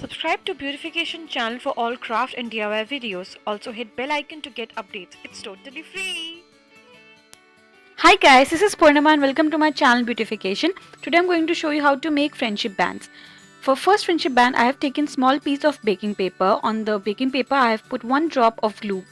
Subscribe to Beautification channel for all craft and DIY videos. Also hit bell icon to get updates. It's totally free. Hi guys, this is Purnima and welcome to my channel Beautification. Today I'm going to show you how to make friendship bands. For first friendship band, I have taken small piece of baking paper. On the baking paper, I have put one drop of glue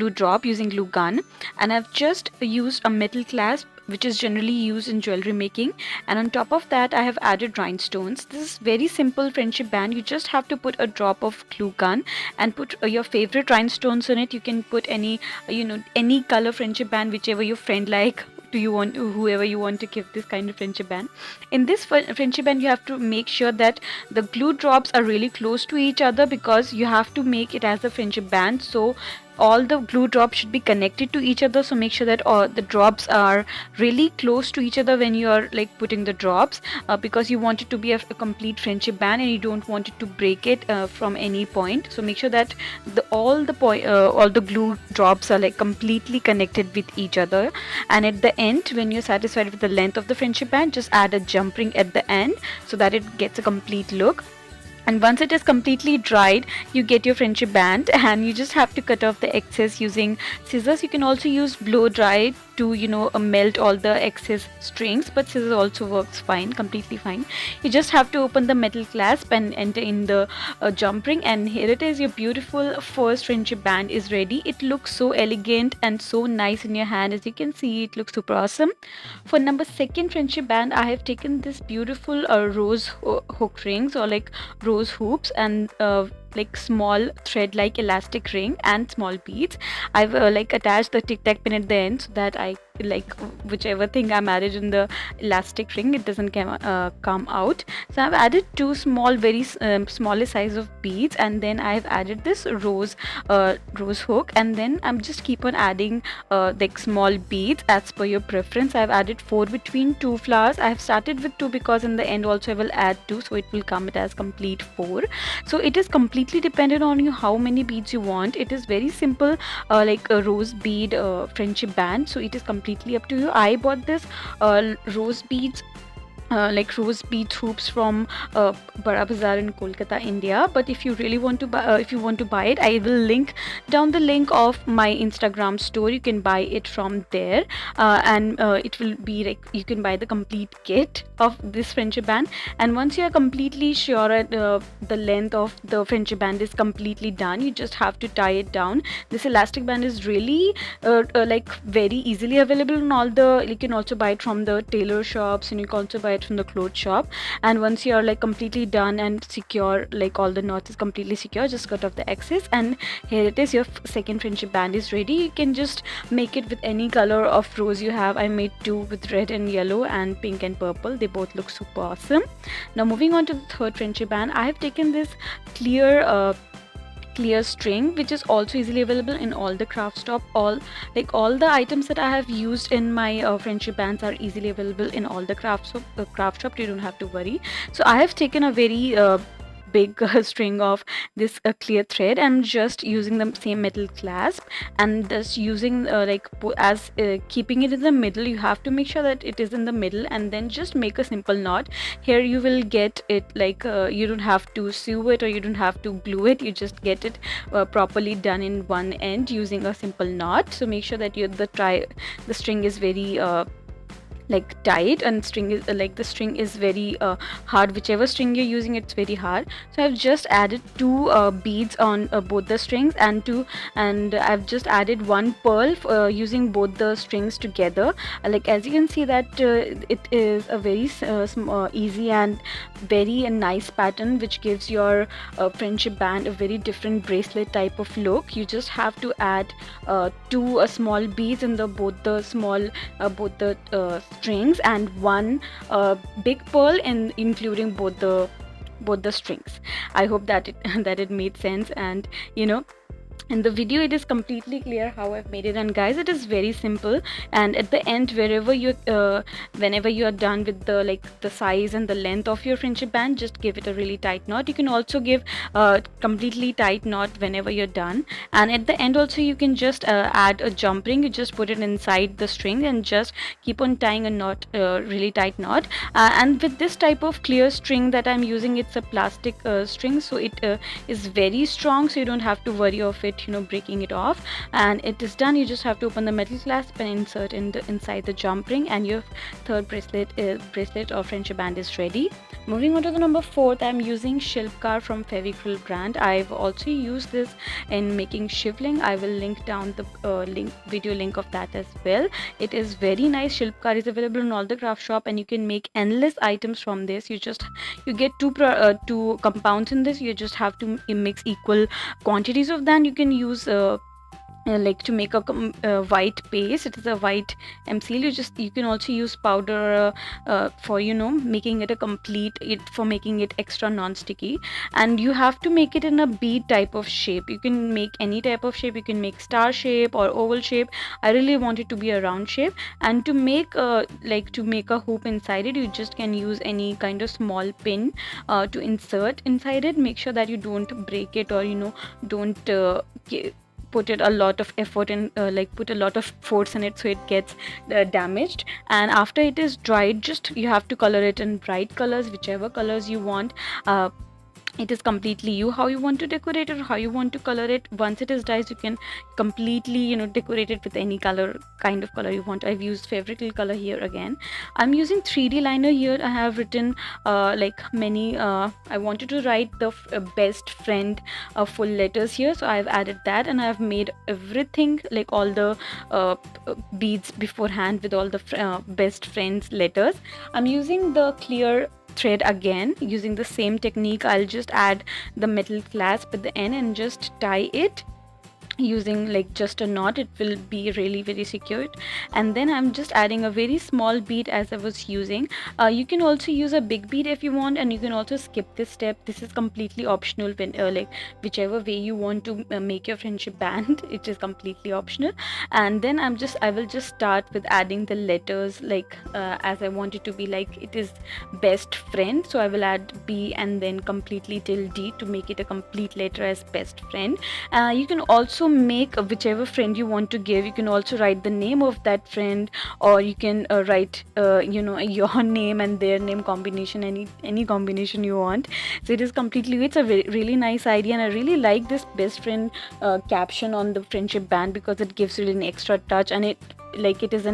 drop using glue gun, and I've just used a metal clasp which is generally used in jewelry making, and on top of that I have added rhinestones. This is very simple friendship band. You just have to put a drop of glue gun and put your favorite rhinestones on it. You can put any any color friendship band whichever your friend like. Do you want whoever you want to give this kind of friendship band. In this friendship band, you have to make sure that the glue drops are really close to each other, because you have to make it as a friendship band, so all the glue drops should be connected to each other. So make sure that all the drops are really close to each other when you are like putting the drops, because you want it to be a complete friendship band and you don't want it to break it from any point. So make sure that all the glue drops are like completely connected with each other, and at the end, when you're satisfied with the length of the friendship band, just add a jump ring at the end so that it gets a complete look. And once it is completely dried, you get your friendship band, and you just have to cut off the excess using scissors. You can also use blow dry to melt all the excess strings, but scissors also works fine, completely fine. You just have to open the metal clasp and enter in the jump ring, and here it is. Your beautiful first friendship band is ready. It looks so elegant and so nice in your hand. As you can see, it looks super awesome. For number second friendship band, I have taken this beautiful rose hook rings, or like rose hoops, and like small thread like elastic ring and small beads. I've like attached the tic tac pin at the end so that I like whichever thing I'm added in the elastic ring, it doesn't come out. So I've added two small, very smallest size of beads, and then I've added this rose hook, and then I'm just keep on adding like small beads as per your preference. I've added 4 between 2 flowers. I have started with 2 because in the end also I will add 2, so it will come it as complete 4. So it is completely dependent on you how many beads you want. It is very simple, like a rose bead friendship band, so it is completely up to you. I bought this rose beads, like rose bead hoops from Bada Bazaar in Kolkata, India. But if you really want to buy it, I will link down the link of my Instagram store. You can buy it from there, and it will be like you can buy the complete kit of this friendship band. And once you are completely sure the length of the friendship band is completely done, you just have to tie it down. This elastic band is really like very easily available in all the, you can also buy it from the tailor shops, and you can also buy it from the clothes shop. And once you are like completely done and secure, like all the knots is completely secure, just cut off the excess, and here it is. Your second friendship band is ready. You can just make it with any color of rose you have. I made 2 with red and yellow and pink and purple. They both look super awesome. Now moving on to the third friendship band, I have taken this clear string, which is also easily available in all the craft shop. All the items that I have used in my friendship bands are easily available in all the craft shop. You don't have to worry. So I have taken a very big string of this clear thread. I'm just using the same metal clasp, and just using keeping it in the middle. You have to make sure that it is in the middle, and then just make a simple knot. Here you will get it like you don't have to sew it, or you don't have to glue it. You just get it properly done in one end using a simple knot. So make sure that the string is very like tight, and string is the string is very hard. Whichever string you're using, it's very hard. So I've just added 2 beads on both the strings, and I've just added 1 pearl using both the strings together. Like as you can see that it is a very easy and very nice pattern, which gives your friendship band a very different bracelet type of look. You just have to add 2 small beads in both the strings, and 1 big pearl including both the strings. I hope that it that it made sense, and in the video it is completely clear how I've made it. And guys, it is very simple. And at the end, whenever you are done with the size and the length of your friendship band, just give it a really tight knot. You can also give a completely tight knot whenever you're done. And at the end also, you can just add a jump ring. You just put it inside the string and just keep on tying a knot, really tight knot. And with this type of clear string that I'm using, it's a plastic string, so it is very strong, so you don't have to worry of it breaking it off. And it is done. You just have to open the metal clasp and insert inside the jump ring, and your third bracelet or friendship band is ready. Moving on to the number 4th, I'm using Shilpkar from Fevicryl brand. I've also used this in making shivling. I will link down the video link of that as well. It is very nice. Shilpkar is available in all the craft shop, and you can make endless items from this. You get two compounds in this. You just have to mix equal quantities of that. You can use to make a white paste. It is a white MCL. You can also use powder for making it for making it extra non-sticky. And you have to make it in a bead type of shape. You can make any type of shape. You can make star shape or oval shape. I really want it to be a round shape. And to make a hoop inside it, you just can use any kind of small pin to insert inside it. Make sure that you don't break it, or don't put it a lot of effort and put a lot of force in it so it gets damaged. And after it is dried, you have to color it in bright colors, whichever colors you want. It is completely you how you want to decorate it or how you want to color it. Once it is dyed, you can completely decorate it with any kind of color you want. I've used Fevicryl color here again. I'm using 3D liner here. I have written many I wanted to write the best friend full letters here, so I've added that, and I've made everything like all the beads beforehand with all the best friends letters. I'm using the clear thread again. Using the same technique, I'll just add the metal clasp at the end and just tie it using just a knot. It will be really very secure. And then I'm just adding a very small bead as I was using. You can also use a big bead if you want, and you can also skip this step. This is completely optional. When whichever way you want to make your friendship band, it is completely optional. And then I will just start with adding the letters as I want it to be, it is best friend, so I will add B and then completely till D to make it a complete letter as best friend. You can also make whichever friend you want to give. You can also write the name of that friend, or you can write your name and their name combination, any combination you want. So it's a really nice idea, and I really like this best friend caption on the friendship band because it gives it an extra touch, and it is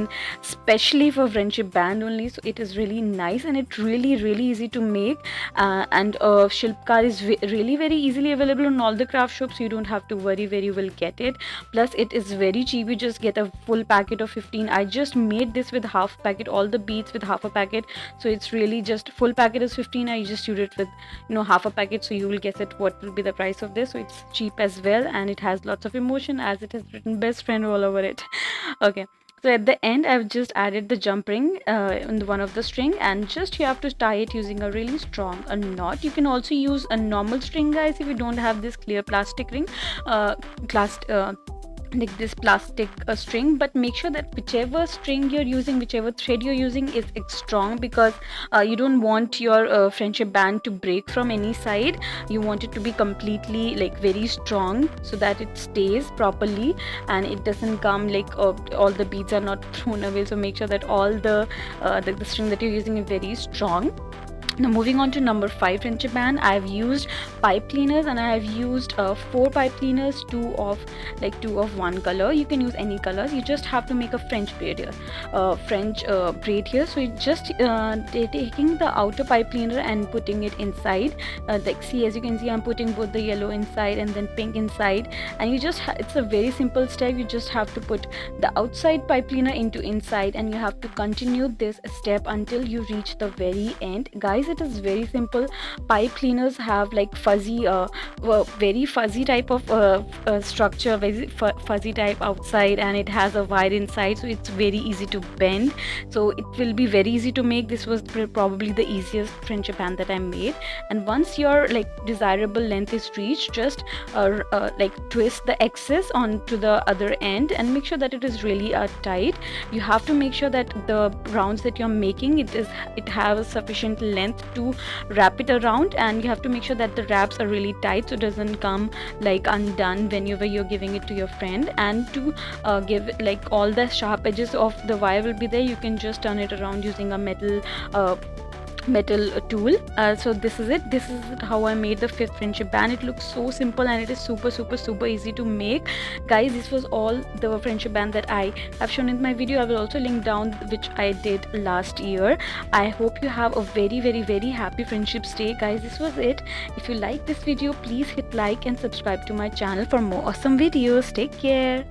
especially for friendship band only, so it is really nice, and it's really easy to make. And Shilpkar is really very easily available on all the craft shops, so you don't have to worry where you will get it. Plus it is very cheap. You just get a full packet of 15. I just made this with half packet, all the beads with half a packet, so it's really just full packet is 15. I just used it with half a packet, so you will guess it what will be the price of this. So it's cheap as well, and it has lots of emotion as it has written best friend all over it. Okay, so at the end, I've just added the jump ring in one of the string, and you have to tie it using a really strong knot. You can also use a normal string, guys, if you don't have this clear plastic ring, like this plastic string. But make sure that whichever string you're using, whichever thread you're using is strong, because you don't want your friendship band to break from any side. You want it to be completely very strong so that it stays properly and it doesn't come all the beads are not thrown away. So make sure that all the string that you're using is very strong. Now moving on to number 5 friendship band, I've used pipe cleaners, and I have used 4 pipe cleaners, two of one color. You can use any colors. You just have to make a French braid here, So you just taking the outer pipe cleaner and putting it inside. See, as you can see, I'm putting both the yellow inside and then pink inside, and it's a very simple step. You just have to put the outside pipe cleaner into inside, and you have to continue this step until you reach the very end. Guys, guys, it is very simple. Pipe cleaners have like fuzzy very fuzzy type of structure, very fuzzy type outside, and it has a wire inside, so it's very easy to bend, so it will be very easy to make. This was probably the easiest friendship band that I made. And once your like desirable length is reached, just like twist the excess onto the other end and make sure that it is really tight. You have to make sure that the rounds that you're making, it has sufficient length to wrap it around, and you have to make sure that the wraps are really tight so it doesn't come like undone whenever you're giving it to your friend. And to give like all the sharp edges of the wire will be there, you can just turn it around using a metal tool. So this is it. This is how I made the 5th friendship band. It looks so simple and it is super easy to make. Guys, this was all the friendship band that I have shown in my video. I will also link down which I did last year. I hope you have a very happy Friendships Day. Guys, this was it. If you like this video, please hit like and subscribe to my channel for more awesome videos. Take care.